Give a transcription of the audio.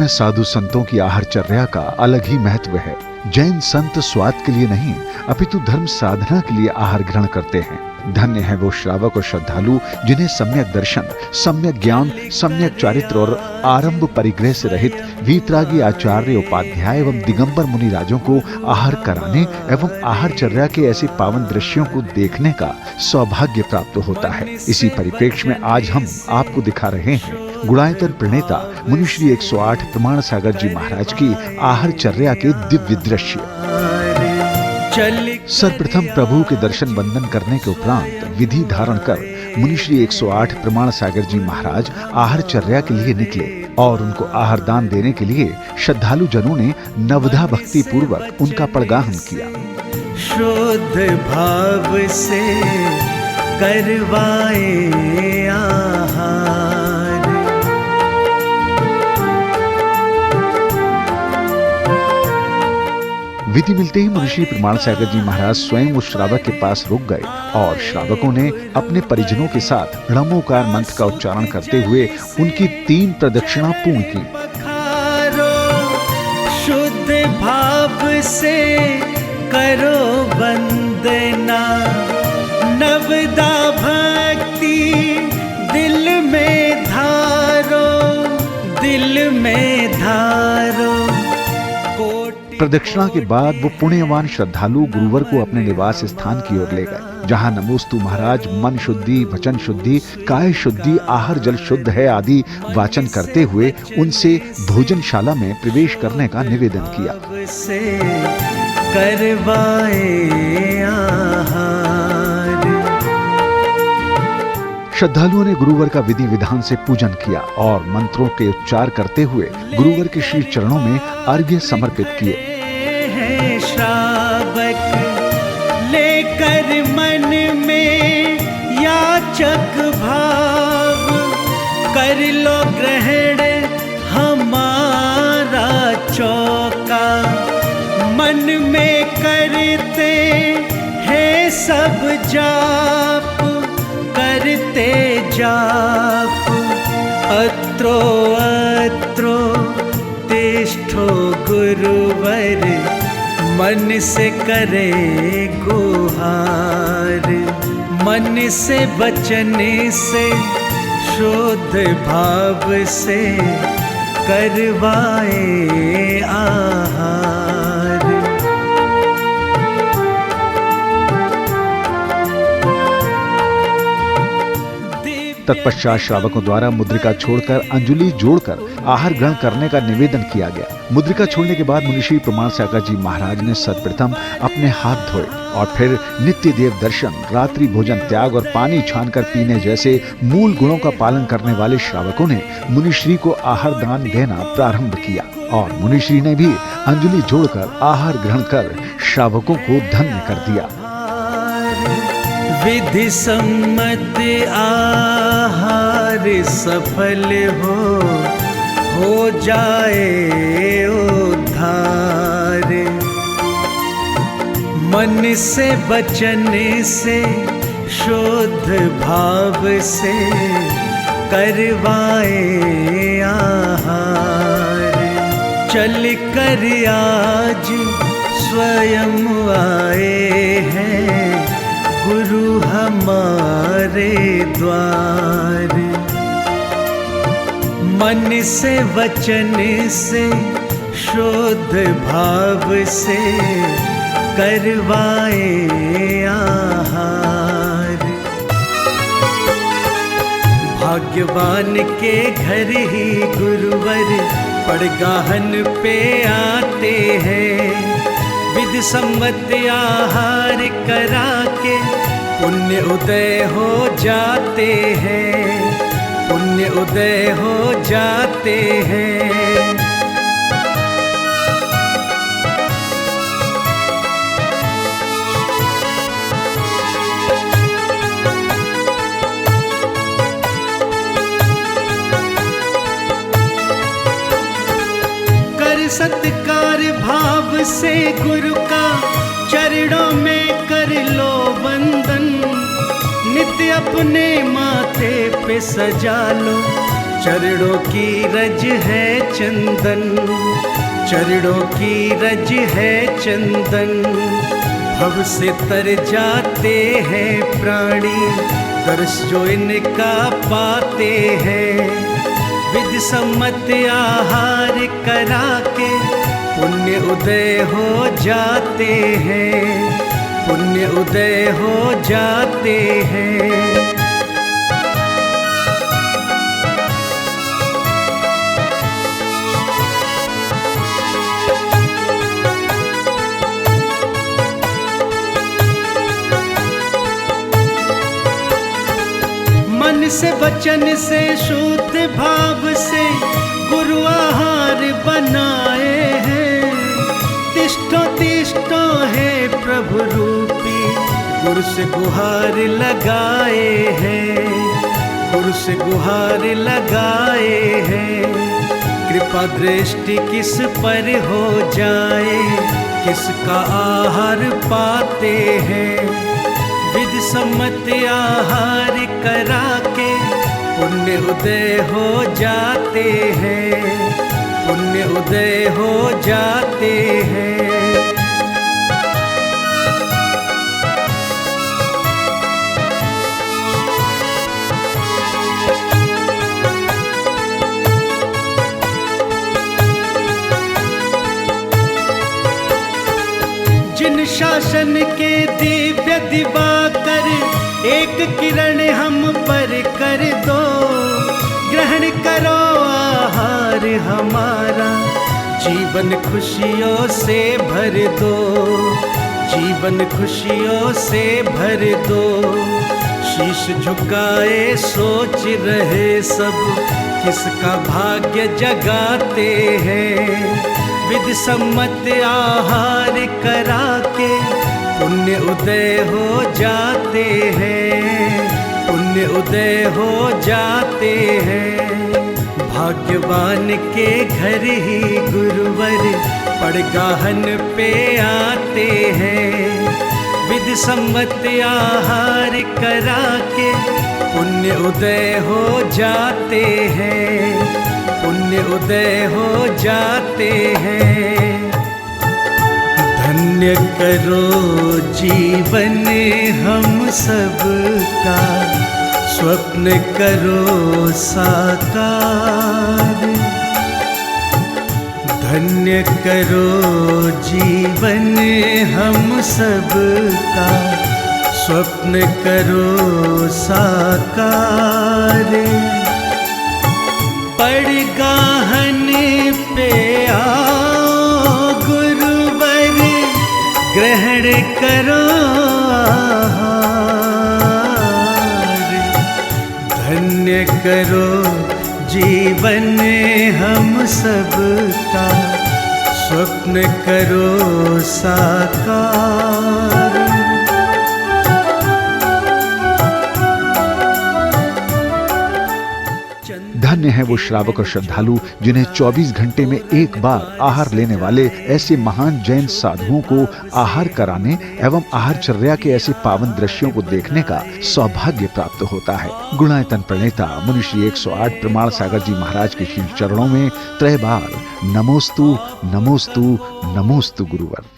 साधु संतों की आहारचर्या का अलग ही महत्व है। जैन संत स्वाद के लिए नहीं अपितु धर्म साधना के लिए आहार ग्रहण करते हैं। धन्य है वो श्रावक और श्रद्धालु जिन्हें सम्यक दर्शन, सम्यक ज्ञान, सम्यक चारित्र और आरंभ परिग्रह से रहित वीतरागी आचार्य, उपाध्याय एवं दिगंबर मुनि राजों को आहार कराने एवं आहारचर्या के ऐसे पावन दृश्यों को देखने का सौभाग्य प्राप्त होता है। इसी परिप्रेक्ष्य में आज हम आपको दिखा रहे हैं गुणायतन प्रणेता मुनिश्री 108 प्रमाण सागर जी महाराज की आहारचर्या के दिव्य दृश्य। सर्वप्रथम प्रभु के दर्शन वंदन करने के उपरांत विधि धारण कर मुनिश्री 108 प्रमाण सागर जी महाराज आहारचर्या के लिए निकले और उनको आहार दान देने के लिए श्रद्धालु जनों ने नवधा भक्ति पूर्वक उनका पड़गाहन किया। शुद्ध भाव से करवाए आहार। विधि मिलते ही मुनिश्री प्रमाण सागर जी महाराज स्वयं उस श्रावक के पास रुक गए और श्रावकों ने अपने परिजनों के साथ णमोकार मंत्र का उच्चारण करते हुए उनकी 3 प्रदक्षिणा पूर्ण की। शुद्ध भाव से करो वंदना, नवदा भक्ति दिल में धारो, दिल में धारो। प्रदक्षिणा के बाद वो पुण्यवान श्रद्धालु गुरुवर को अपने निवास स्थान की ओर ले गए, जहां नमोस्तु महाराज मन शुद्धि, वचन शुद्धि, काय शुद्धि, आहार जल शुद्ध है आदि वाचन करते हुए उनसे भोजनशाला में प्रवेश करने का निवेदन किया। श्रद्धालुओं ने गुरुवर का विधि विधान से पूजन किया और मंत्रों के उच्चार करते हुए गुरुवर के श्री चरणों में अर्घ्य समर्पित किए। श्रावक लेकर मन में याचक भाव, कर लो ग्रहण हमारा चौका। मन में करते हैं सब जाप, करते जाप। अत्रो अत्रो तिष्ठो गुरुवर, मन से करे गुहार। मन से वचन से शुद्ध भाव से करवाए आहार। तत्पश्चात श्रावकों द्वारा मुद्रिका छोड़कर अंजुलि जोड़कर आहार ग्रहण करने का निवेदन किया गया। मुद्रिका छोड़ने के बाद मुनिश्री प्रमाण सागर जी महाराज ने सर्वप्रथम अपने हाथ धोए और फिर नित्य देव दर्शन, रात्रि भोजन त्याग और पानी छानकर पीने जैसे मूल गुणों का पालन करने वाले श्रावकों ने मुनिश्री को आहार दान देना प्रारंभ किया और मुनिश्री ने भी अंजुलि जोड़कर आहार ग्रहण कर श्रावकों को धन्य कर दिया। विधि सम्मत आहार सफल हो जाए उद्धार। मन से वचन से शुद्ध भाव से करवाए आहार। चल कर आज स्वयं आए हैं गुरु हमारे द्वार। मन से वचन से शुद्ध भाव से करवाए आहार। भाग्यवान के घर ही गुरुवर पड़गाहन पे आते हैं। विधि सम्मत आहार करा के पुण्य उदय हो जाते हैं, पुण्य उदय हो जाते हैं। कर सत्कार भाव से गुरु का चरणों में कर लो वंदन। नित्य अपने माथे पे सजा लो चरणों की रज है चंदन, चरणों की रज है चंदन। भव से तर जाते हैं प्राणी, दर्श जो इनका पाते हैं। विधि सम्मत आहार करा के पुण्य उदय हो जाते हैं, पुण्य उदय हो जाते हैं। मन से वचन से शुद्ध भाव से गुरु आहार बनाए हैं। तिष्ठो तिष्ठो है प्रभु रूपी, गुरु से गुहार लगाए हैं, गुरु से गुहार लगाए हैं। कृपा दृष्टि किस पर हो जाए, किसका आहार पाते हैं। विधि सम्मत आहार करा के पुण्य उदय हो जाते हैं, पुण्य उदय हो जाते हैं। जिन शासन के दिव्य दिवाकर एक किरण हम पर कर दो। ग्रहण करो आहार हमारा, जीवन खुशियों से भर दो, जीवन खुशियों से भर दो। शीश झुकाए सोच रहे सब, किसका भाग्य जगाते हैं। विधि सम्मत आहार करा के पुण्य उदय हो जाते हैं, पुण्य उदय हो जाते हैं। भाग्यवान के घर ही गुरुवर पड़गाहन पे आते हैं। विधि सम्मत आहार करा के पुण्य उदय हो जाते हैं, पुण्य उदय हो जाते हैं। धन्य करो जीवन हम सबका, स्वप्न करो साकार। धन्य करो जीवन हम सबका, स्वप्न करो साकार। पड़गाहन पे आओ गुरुवर, ग्रहण करो आहार। धन्य करो जीवन हम सबका, स्वप्न करो साकार। धन्य है वो श्रावक और श्रद्धालु जिन्हें 24 घंटे में एक बार आहार लेने वाले ऐसे महान जैन साधुओं को आहार कराने एवं आहारचर्या के ऐसे पावन दृश्यों को देखने का सौभाग्य प्राप्त होता है। गुणायतन प्रणेता मुनिश्री 108 प्रमाण सागर जी महाराज के शील चरणों में त्रय बार नमोस्तु नमोस्तु नमोस्तु गुरुवर।